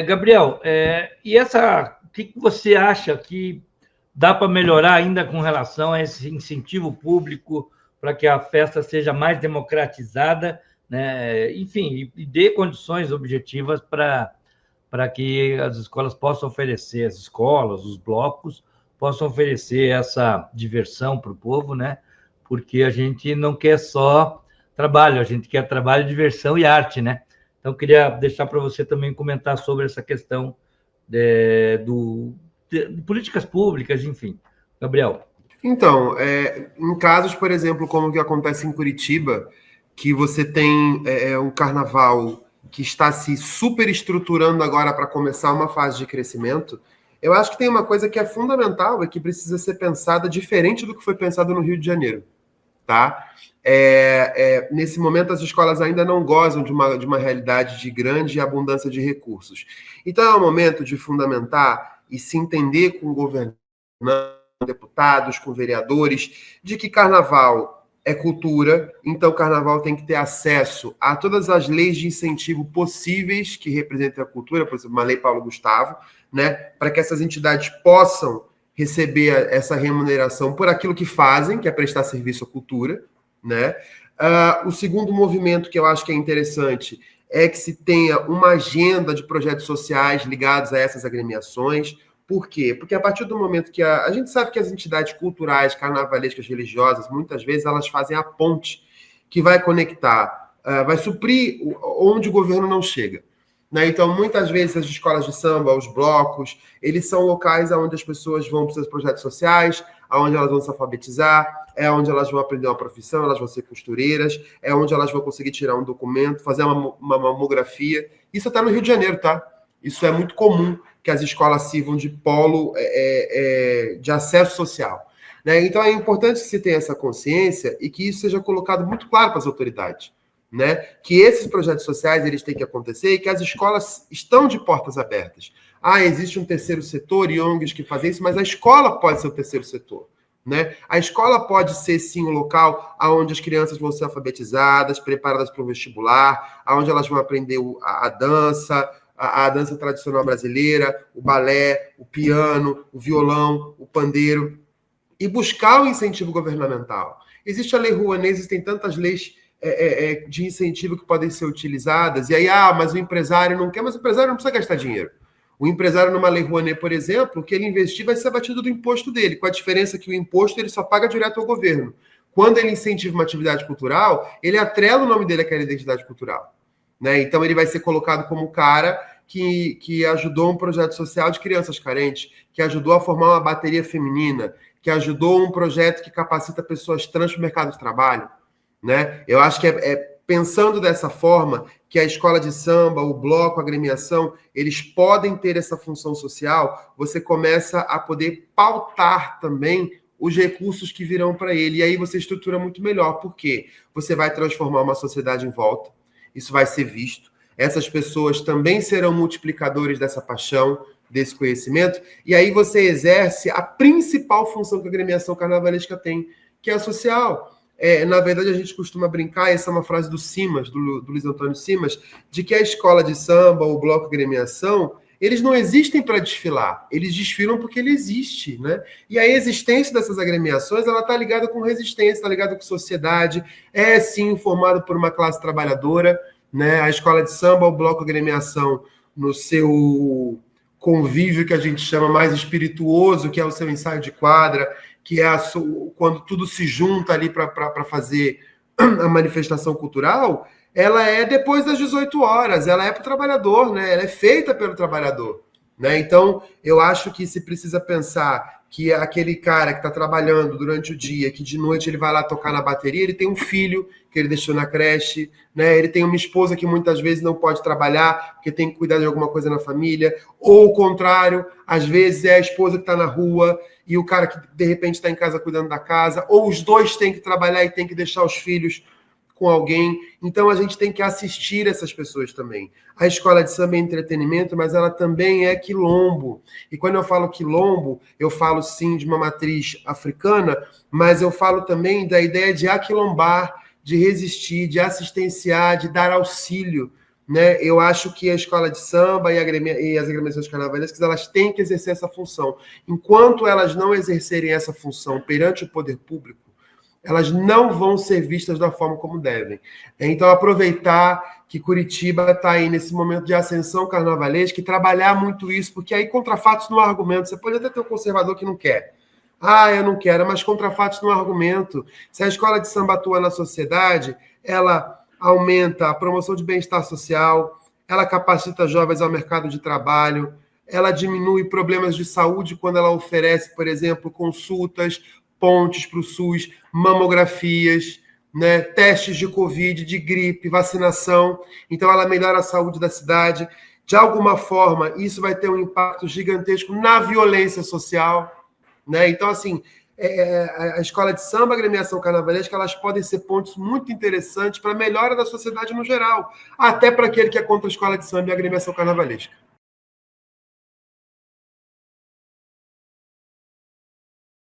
Gabriel, o que você acha que dá para melhorar ainda com relação a esse incentivo público para que a festa seja mais democratizada, né? Enfim, e dê condições objetivas para que as escolas possam oferecer, as escolas, os blocos, possam oferecer essa diversão para o povo, né? Porque a gente não quer só trabalho, a gente quer trabalho, diversão e arte, né? Então, queria deixar para você também comentar sobre essa questão de políticas públicas, enfim. Gabriel. Então, em casos, por exemplo, como o que acontece em Curitiba, que você tem um carnaval que está se superestruturando agora para começar uma fase de crescimento, eu acho que tem uma coisa que é fundamental e que precisa ser pensada diferente do que foi pensado no Rio de Janeiro, tá? Nesse momento, as escolas ainda não gozam de uma realidade de grande abundância de recursos. Então, é o momento de fundamentar e se entender com o governante, deputados, com vereadores, de que carnaval é cultura, então carnaval tem que ter acesso a todas as leis de incentivo possíveis que representem a cultura, por exemplo, uma lei Paulo Gustavo, né, para que essas entidades possam receber essa remuneração por aquilo que fazem, que é prestar serviço à cultura, né? O segundo movimento que eu acho que é interessante é que se tenha uma agenda de projetos sociais ligados a essas agremiações. Por quê? Porque a partir do momento que a gente sabe que as entidades culturais, carnavalescas, religiosas, muitas vezes elas fazem a ponte que vai conectar, vai suprir onde o governo não chega. Né? Então, muitas vezes as escolas de samba, os blocos, eles são locais onde as pessoas vão para os seus projetos sociais, onde elas vão se alfabetizar, é onde elas vão aprender uma profissão, elas vão ser costureiras, é onde elas vão conseguir tirar um documento, fazer uma mamografia. Isso está no Rio de Janeiro, tá? Isso é muito comum que as escolas sirvam de polo de acesso social. Né? Então, é importante que se tenha essa consciência e que isso seja colocado muito claro para as autoridades. Né? Que esses projetos sociais eles têm que acontecer e que as escolas estão de portas abertas. Existe um terceiro setor e ONGs que fazem isso, mas a escola pode ser o terceiro setor. Né? A escola pode ser, sim, o local onde as crianças vão ser alfabetizadas, preparadas para o vestibular, onde elas vão aprender a dança, a dança tradicional brasileira, o balé, o piano, o violão, o pandeiro, e buscar o incentivo governamental. Existe a Lei Rouanet, existem tantas leis de incentivo que podem ser utilizadas, e aí, mas o empresário não quer, mas o empresário não precisa gastar dinheiro. O empresário, numa Lei Rouanet, por exemplo, o que ele investir vai ser abatido do imposto dele, com a diferença que o imposto ele só paga direto ao governo. Quando ele incentiva uma atividade cultural, ele atrela o nome dele àquela identidade cultural. Né? Então, ele vai ser colocado como o cara que ajudou um projeto social de crianças carentes, que ajudou a formar uma bateria feminina, que ajudou um projeto que capacita pessoas trans para o mercado de trabalho. Né? Eu acho que pensando dessa forma, que a escola de samba, o bloco, a agremiação, eles podem ter essa função social, você começa a poder pautar também os recursos que virão para ele. E aí você estrutura muito melhor. Por quê? Você vai transformar uma sociedade em volta, isso vai ser visto. Essas pessoas também serão multiplicadores dessa paixão, desse conhecimento, e aí você exerce a principal função que a agremiação carnavalesca tem, que é a social. Na verdade, a gente costuma brincar, essa é uma frase do Simas, do Luiz Antônio Simas, de que a escola de samba, o bloco agremiação, eles não existem para desfilar, eles desfilam porque ele existe, né? E a existência dessas agremiações, ela está ligada com resistência, está ligada com sociedade, sim formado por uma classe trabalhadora, né? A escola de samba, o bloco agremiação, no seu convívio que a gente chama mais espirituoso, que é o seu ensaio de quadra, que é quando tudo se junta ali para fazer a manifestação cultural, ela é depois das 18 horas, ela é para o trabalhador, né? Ela é feita pelo trabalhador. Né? Então, eu acho que se precisa pensar que aquele cara que está trabalhando durante o dia, que de noite ele vai lá tocar na bateria, ele tem um filho que ele deixou na creche, né? Ele tem uma esposa que muitas vezes não pode trabalhar porque tem que cuidar de alguma coisa na família, ou o contrário, às vezes é a esposa que está na rua e o cara que de repente está em casa cuidando da casa, ou os dois têm que trabalhar e têm que deixar os filhos com alguém. Então a gente tem que assistir essas pessoas também. A escola de samba é entretenimento, mas ela também é quilombo. E quando eu falo quilombo, eu falo sim de uma matriz africana, mas eu falo também da ideia de aquilombar, de resistir, de assistenciar, de dar auxílio. né? Eu acho que a escola de samba e as agremiações carnavalescas, elas têm que exercer essa função. Enquanto elas não exercerem essa função perante o poder público, elas não vão ser vistas da forma como devem. Então, aproveitar que Curitiba está aí nesse momento de ascensão carnavalesca e trabalhar muito isso, porque aí contra fatos não há argumento. Você pode até ter um conservador que não quer. Ah, eu não quero, mas contra fatos não há argumento. Se a escola de samba atua na sociedade, ela aumenta a promoção de bem-estar social, ela capacita jovens ao mercado de trabalho, ela diminui problemas de saúde quando ela oferece, por exemplo, consultas, pontes para o SUS, mamografias, né, testes de Covid, de gripe, vacinação. Então, ela melhora a saúde da cidade. De alguma forma, isso vai ter um impacto gigantesco na violência social, né? Então, assim, a escola de samba, a agremiação carnavalesca, elas podem ser pontos muito interessantes para a melhora da sociedade no geral, até para aquele que é contra a escola de samba e a agremiação carnavalesca.